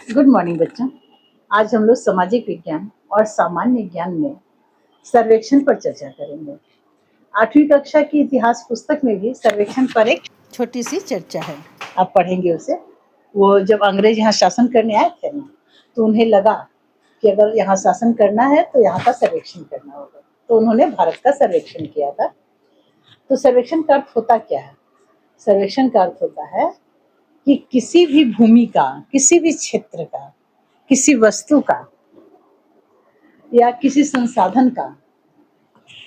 Good morning बच्चों। आज हम लोग सामाजिक विज्ञान और सामान्य ज्ञान में सर्वेक्षण पर चर्चा करेंगे। 8वीं कक्षा की इतिहास पुस्तक में भी सर्वेक्षण पर एक छोटी सी चर्चा है, आप पढ़ेंगे उसे। वो जब अंग्रेज यहाँ शासन करने आए थे ना, तो उन्हें लगा कि अगर यहाँ शासन करना है तो यहाँ का सर्वेक्षण करना होगा, तो उन्होंने भारत का सर्वेक्षण किया था। तो सर्वेक्षण का अर्थ होता क्या है? सर्वेक्षण का अर्थ होता है कि किसी भी भूमि का, किसी भी क्षेत्र का, किसी वस्तु का या किसी संसाधन का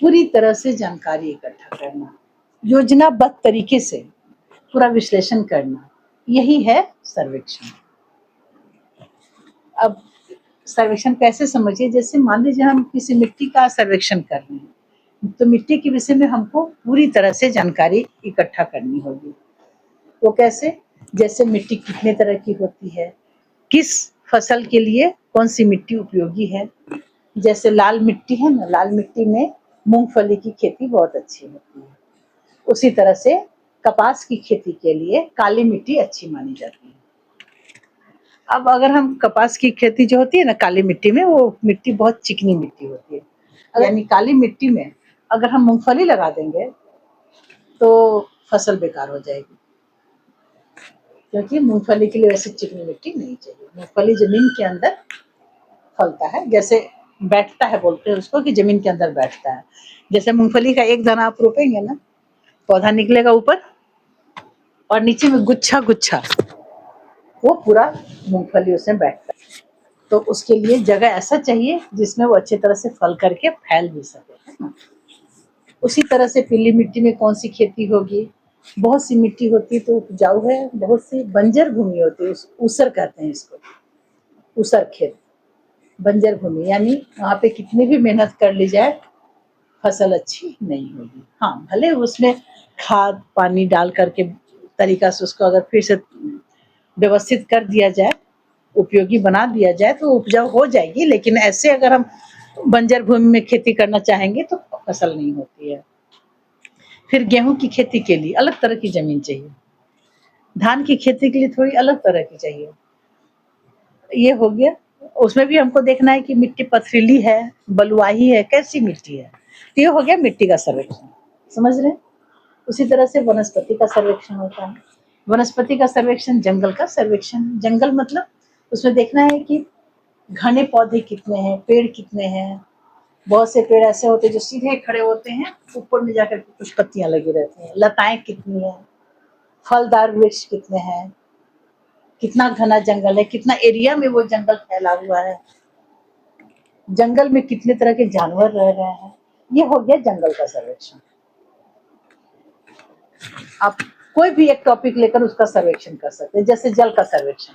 पूरी तरह से जानकारी इकट्ठा करना, योजनाबद्ध तरीके से पूरा विश्लेषण करना, यही है सर्वेक्षण। अब सर्वेक्षण कैसे समझिए? जैसे मान लीजिए हम किसी मिट्टी का सर्वेक्षण कर रहे हैं, तो मिट्टी के विषय में हमको पूरी तरह से जानकारी इकट्ठा करनी होगी। वो कैसे? जैसे मिट्टी कितने तरह की होती है, किस फसल के लिए कौन सी मिट्टी उपयोगी है। जैसे लाल मिट्टी है ना, लाल मिट्टी में मूंगफली की खेती बहुत अच्छी होती है। उसी तरह से कपास की खेती के लिए काली मिट्टी अच्छी मानी जाती है। अब अगर हम कपास की खेती जो होती है ना काली मिट्टी में, वो मिट्टी बहुत चिकनी मिट्टी होती है, यानी काली मिट्टी में अगर हम मूंगफली लगा देंगे तो फसल बेकार हो जाएगी, क्योंकि मूंगफली के लिए वैसे चिकनी मिट्टी नहीं चाहिए। मूंगफली जमीन के अंदर फलता है, जैसे बैठता है, बोलते हैं उसको कि जमीन के अंदर बैठता है। जैसे मूंगफली का एक दाना आप रोपेंगे ना, पौधा निकलेगा ऊपर और नीचे में गुच्छा गुच्छा, वो पूरा मूंगफली उसमें बैठता है। तो उसके लिए जगह ऐसा चाहिए जिसमें वो अच्छी तरह से फल करके फैल भी सके, है ना। उसी तरह से पीली मिट्टी में कौन सी खेती होगी? बहुत सी मिट्टी होती है तो उपजाऊ है, बहुत सी बंजर भूमि होती है, ऊसर कहते हैं इसको, ऊसर खेत, बंजर भूमि, यानी वहाँ पे कितनी भी मेहनत कर ली जाए फसल अच्छी नहीं होगी। हाँ, भले उसमें खाद पानी डाल करके तरीका से उसको अगर फिर से व्यवस्थित कर दिया जाए, उपयोगी बना दिया जाए तो उपजाऊ हो जाएगी, लेकिन ऐसे अगर हम बंजर भूमि में खेती करना चाहेंगे तो फसल नहीं होती है। फिर गेहूं की खेती के लिए अलग तरह की जमीन चाहिए, धान की खेती के लिए थोड़ी अलग तरह की चाहिए। ये हो गया। उसमें भी हमको देखना है कि मिट्टी पथरीली है, बलुआही है, कैसी मिट्टी है। तो ये हो गया मिट्टी का सर्वेक्षण, समझ रहे हैं। उसी तरह से वनस्पति का सर्वेक्षण होता है। वनस्पति का सर्वेक्षण, जंगल का सर्वेक्षण। जंगल मतलब उसमें देखना है कि घने पौधे कितने हैं, पेड़ कितने हैं। बहुत से पेड़ ऐसे होते हैं जो सीधे खड़े होते हैं, ऊपर में जाकर कुछ पत्तियां लगी रहती हैं। लताएं कितनी है, फलदार वृक्ष कितने हैं, कितना घना जंगल है, कितना एरिया में वो जंगल फैला हुआ है, जंगल में कितने तरह के जानवर रह रहे हैं। ये हो गया जंगल का सर्वेक्षण। आप कोई भी एक टॉपिक लेकर उसका सर्वेक्षण कर सकते हैं। जैसे जल का सर्वेक्षण,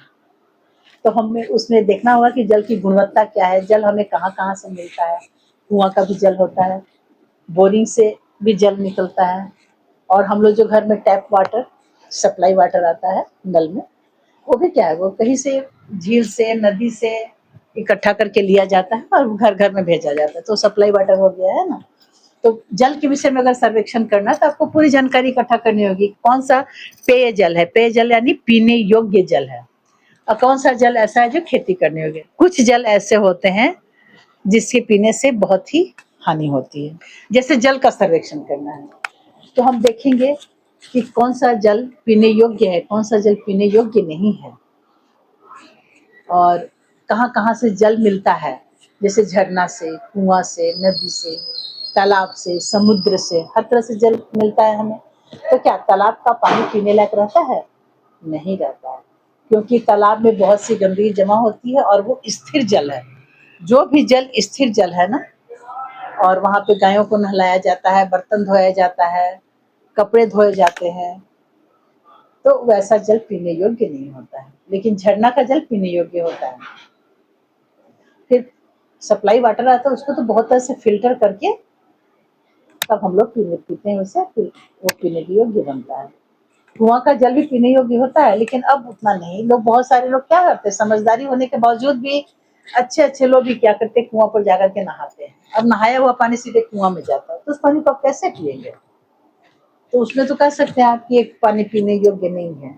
तो हमें उसमें देखना होगा कि जल की गुणवत्ता क्या है, जल हमें कहाँ कहाँ से मिलता है। कुआं का भी जल होता है, बोरिंग से भी जल निकलता है, और हम लोग जो घर में टैप वाटर, सप्लाई वाटर आता है नल में, वो भी क्या है, वो कहीं से झील से, नदी से इकट्ठा करके लिया जाता है और घर घर में भेजा जाता है, तो सप्लाई वाटर हो गया है ना। तो जल के विषय में अगर सर्वेक्षण करना है तो आपको पूरी जानकारी इकट्ठा करनी होगी। कौन सा पेयजल है, पेयजल यानी पीने योग्य जल है, और कौन सा जल ऐसा है जो खेती करने योग्य। कुछ जल ऐसे होते हैं जिसके पीने से बहुत ही हानि होती है। जैसे जल का सर्वेक्षण करना है तो हम देखेंगे कि कौन सा जल पीने योग्य है, कौन सा जल पीने योग्य नहीं है, और कहाँ कहाँ से जल मिलता है। जैसे झरना से, कुआं से, नदी से, तालाब से, समुद्र से, हर तरह से जल मिलता है हमें। तो क्या तालाब का पानी पीने लायक रहता है? नहीं रहता है, क्योंकि तालाब में बहुत सी गंदगी जमा होती है और वो स्थिर जल है। जो भी जल स्थिर जल है ना, और वहां पे गायों को नहलाया जाता है, बर्तन धोया जाता है, कपड़े धोए जाते हैं, तो वैसा जल पीने योग्य नहीं होता है। लेकिन झरना का जल पीने योग्य होता है। फिर सप्लाई वाटर आता है, उसको तो बहुत तरह से फिल्टर करके तब हम लोग पीते हैं उसे, फिर वो पीने के योग्य बनता है। कुआं का जल भी पीने योग्य होता है, लेकिन अब उतना नहीं। लोग, बहुत सारे लोग क्या करते हैं, समझदारी होने के बावजूद भी अच्छे अच्छे लोग भी क्या करते हैं, कुआं पर जाकर के नहाते हैं। अब नहाया हुआ पानी सीधे कुआं में जाता है, तो उस पानी को आप कैसे पिएंगे? तो उसमें तो कह सकते हैं आप कि एक पानी पीने योग्य नहीं है।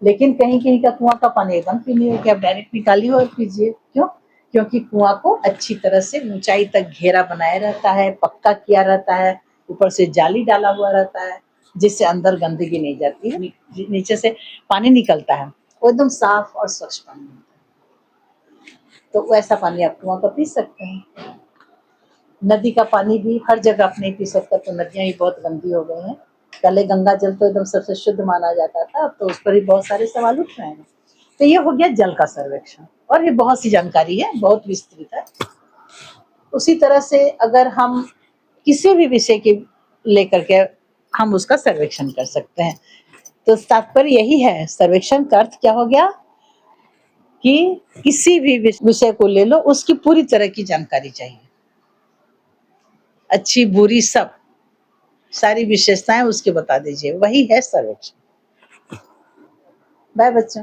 लेकिन कहीं कहीं का कुआं का पानी एकदम पीने योग्य, आप डायरेक्ट निकालिए और पीजिए। क्यों? क्योंकि कुआं को अच्छी तरह से ऊंचाई तक घेरा बनाया रहता है, पक्का किया रहता है, ऊपर से जाली डाला हुआ रहता है, जिससे अंदर गंदगी नहीं जाती है। नीचे से पानी निकलता है, वो एकदम साफ और स्वच्छ पानी होता है। तो वैसा पानी आप कुआं का पी सकते हैं। नदी का पानी भी हर जगह आप नहीं पी सकते, तो नदियां ही बहुत गंदी हो गई हैं। पहले गंगा जल तो एकदम सबसे शुद्ध माना जाता था, अब तो उस पर भी बहुत सारे सवाल उठ रहे हैं। तो ये हो गया जल का सर्वेक्षण, और ये बहुत सी जानकारी है, बहुत विस्तृत है। उसी तरह से अगर हम किसी भी विषय के लेकर के हम उसका सर्वेक्षण कर सकते हैं। तो तात्पर्य यही है, सर्वेक्षण का अर्थ क्या हो गया कि किसी भी विषय को ले लो, उसकी पूरी तरह की जानकारी चाहिए, अच्छी बुरी सब सारी विशेषताएं उसके बता दीजिए, वही है सर्वेक्षण। बाय बच्चों।